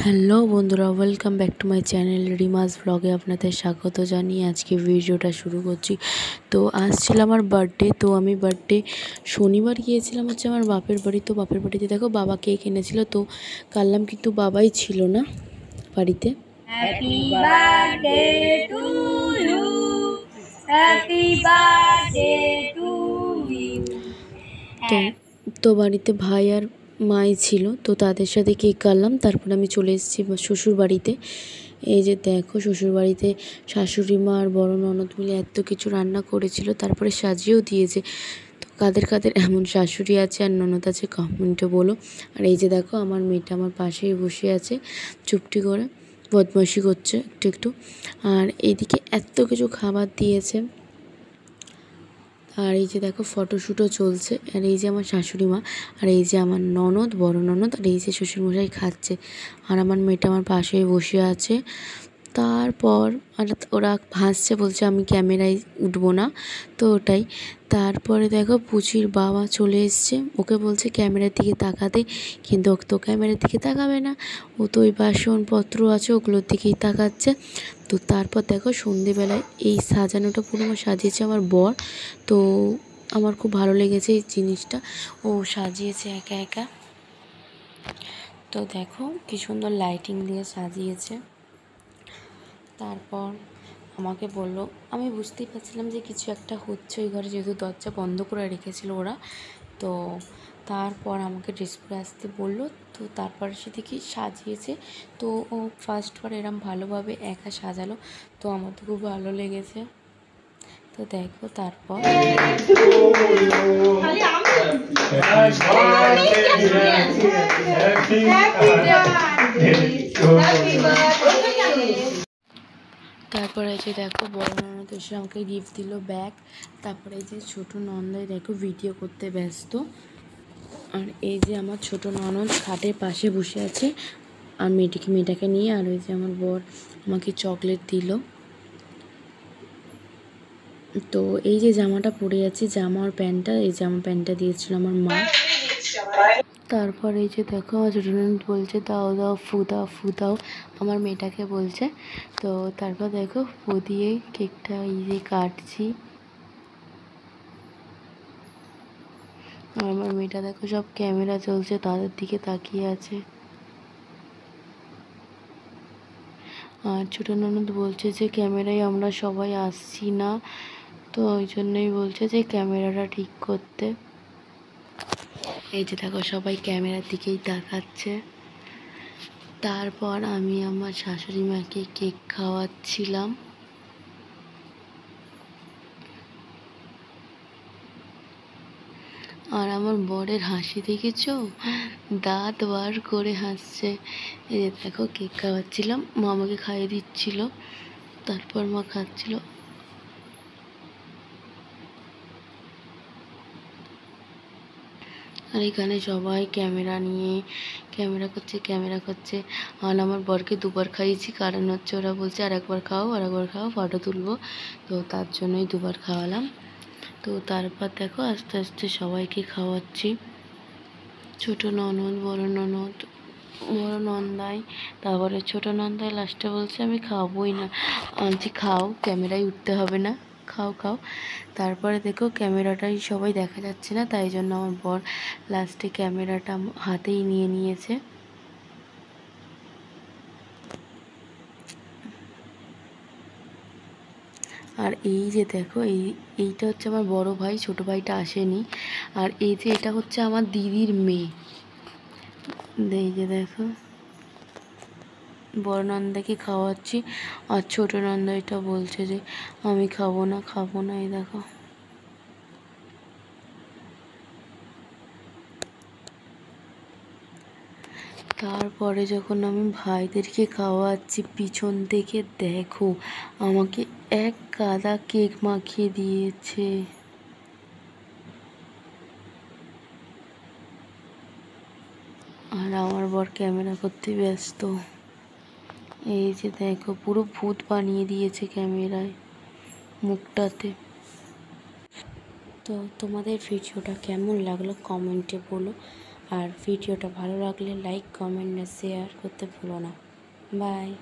Hello বন্ধুরা, welcome back to my channel রিমাস ব্লগে আপনাদের স্বাগত জানিয়ে আজকে ভিডিওটা শুরু করছি। তো আজ ছিল আমার বার্থডে। তো আমি শনিবার গিয়েছিলাম হচ্ছে আমার বাপের বাড়ি। তো বাপের বাড়িতে দেখো বাবা কেক এনেছিল, তো কাটলাম, কিন্তু বাবাই ছিল না বাড়িতে। Happy birthday to you, happy birthday to you. তো বাড়িতে ভাই আর মাই ছিল, তো তাদের সাথে কেক কাটলাম। তারপর আমি চলে এসেছি শ্বশুর বাড়িতে। এই যে দেখো, শ্বশুর বাড়িতে শাশুড়ি মা আর বড় ননদ মিলে এত কিছু রান্না করেছিল, তারপরে সাজিয়েও দিয়েছে। তো কাদের কাদের এমন শাশুড়ি আছে আর ননদ আছে কমেন্টে বলো। আর এই যে দেখো, আমার মেয়েটা আমার পাশেই বসে আছে, চুপটি করে বদমাইশি করছে একটু একটু। আর এইদিকে এত কিছু খাবার দিয়েছে। আর এই যে দেখো, ফটোশ্যুটও চলছে। আর এই যে আমার শাশুড়ি মা, আর এই যে আমার ননদ, বড় ননদ, আর এই যে শ্বশুরমশাই খাচ্ছে। আর আমার মেয়েটা আমার পাশেই বসে আছে। তারপর আর ওরা হাসছে, বলছে আমি ক্যামেরায় উঠবো না, তো ওটাই। তারপরে দেখো, পুচির বাবা চলে এসছে, ওকে বলছে ক্যামেরার দিকে তাকাতে, কিন্তু ও তো ক্যামেরার দিকে তাকাবে না, ও তো ওই বাসনপত্র আছে ওগুলোর দিকেই তাকাচ্ছে। তো তারপর দেখো, সন্ধেবেলায় এই সাজানোটা পুরো সাজিয়েছে আমার বর। তো আমার খুব ভালো লেগেছে এই জিনিসটা, ও সাজিয়েছে একা একা। তো দেখো কি সুন্দর লাইটিং দিয়ে সাজিয়েছে। তারপর আমাকে বললো, আমি বুঝতেই পারছিলাম যে কিছু একটা হচ্ছে ওই ঘরে, যেহেতু দরজা বন্ধ করে রেখেছিল ওরা। তো তারপর আমাকে ড্রেস পরে আসতে বললো। তো তারপর সে দেখি সাজিয়েছে। তো ও ফার্স্টবার এরম ভালোভাবে একা সাজালো, তো আমার তো খুব ভালো লেগেছে। তো দেখো তারপর তারপরে এই যে দেখো, বড় ননদ এসে আমাকে গিফট দিল ব্যাগ। তারপরে এই যে ছোটো ননদাই দেখো ভিডিও করতে ব্যস্ত। আর এই যে আমার ছোট ননদ খাটের পাশে বসে আছে আর মেয়েটাকে নিয়ে। আর ওই যে আমার বর আমাকে চকলেট দিল। তো এই যে জামাটা পরে আছি, জামা আর প্যান্টটা, এই জামা প্যান্টটা দিয়েছিল আমার মা। তারপর এই যে দেখো, আমার ছোটো ননদ বলছে দাও দাও, ফু দাও, ফু দাও, আমার মেয়েটাকে বলছে। তো তারপর দেখো, ফু দিয়ে কেকটা এই যে কাটছি। আর আমার মেয়েটা দেখো, সব ক্যামেরা চলছে তাদের দিকে তাকিয়ে আছে। আর ছোটো ননদ বলছে যে ক্যামেরায় আমরা সবাই আসছি না, তো ওই জন্যই বলছে যে ক্যামেরাটা ঠিক করতে। এই যে দেখো, সবাই ক্যামেরার দিকেই তাকাচ্ছে। তারপর আমি আমার শাশুড়ি মাকে কেক খাওয়াচ্ছিলাম। আর আমার বরের হাসি দেখেছো, দাঁত বার করে হাসছে। এই যে দেখো, কেক খাওয়াচ্ছিলাম, মা আমাকে খাইয়ে দিচ্ছিল, তারপর মা খাচ্ছিল। আর এখানে সবাই ক্যামেরা নিয়ে ক্যামেরা করছে। আর আমার বরকে দুবার খাইয়েছি, কারণ হচ্ছে ওরা বলছে আর একবার খাও, ফটো তুলবো, তো তার জন্যই দুবার খাওয়ালাম। তো তারপর দেখো, আস্তে আস্তে সবাইকে খাওয়াচ্ছি, ছোট ননদ, বড় নন্দাই, তারপরে ছোট নন্দাই লাস্টে বলছে আমি খাবোই না। আমি খাও, ক্যামেরায় উঠতে হবে না, খাও খাও। তারপরে দেখো, ক্যামেরাটাই সবাই দেখা যাচ্ছে না, তাই জন্য আমার বর লাস্টে ক্যামেরাটা হাতেই নিয়ে নিয়েছে। আর এই যে দেখো, এইটা হচ্ছে আমার বড় ভাই, ছোট ভাইটা আসেনি। আর এই যে এটা হচ্ছে আমার দিদির মেয়ে। এই যে দেখো, বড় নন্দাকে খাওয়াচ্ছি, আর ছোট নন্দা এটা বলছে যে আমি খাবো না। এই দেখো, তারপরে যখন আমি ভাইদেরকে খাওয়াচ্ছি, পিছন থেকে দেখো আমাকে এক গাদা কেক মাখিয়ে দিয়েছে। আর আমার বর ক্যামেরা করতে ব্যস্ত। এই যে দেখো, পুরো ভূত বানিয়ে দিয়েছে ক্যামেরায় মুখটাতে। তো তোমাদের ভিডিওটা কেমন লাগলো কমেন্টে বলো। আর ভিডিওটা ভালো লাগলে লাইক, কমেন্ট আর শেয়ার করতে ভুলো না। বাই।